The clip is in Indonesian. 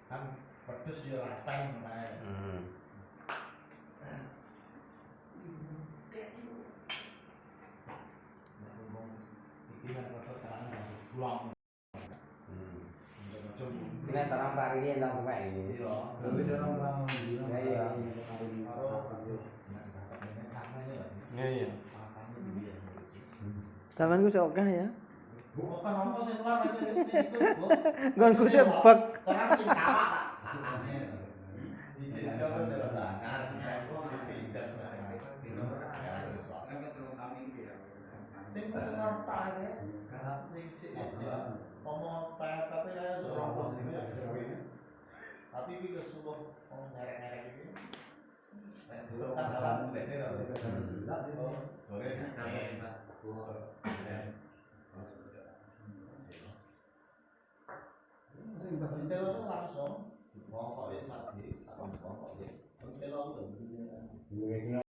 Kan pedes ya rateng kae. Iki kan kok terang pulang. Ini terang pari ini tentang buka ini. Iya. Iya. Iya. Taman ku sok ya. Bukan apa sing kelar aja itu. Nggonku sebek. Terang sing kawak. Iki siapa sing rendangan, aku dipindas lah. Sing serta aja. Ngomong PPT kaya jorong tapi iki kesuruh ngerek-ngerek iki. Nek dulu kan awan mulene lho. Sore Sintel itu langsung bongkok ya mati, bongkok ya. Sintel itu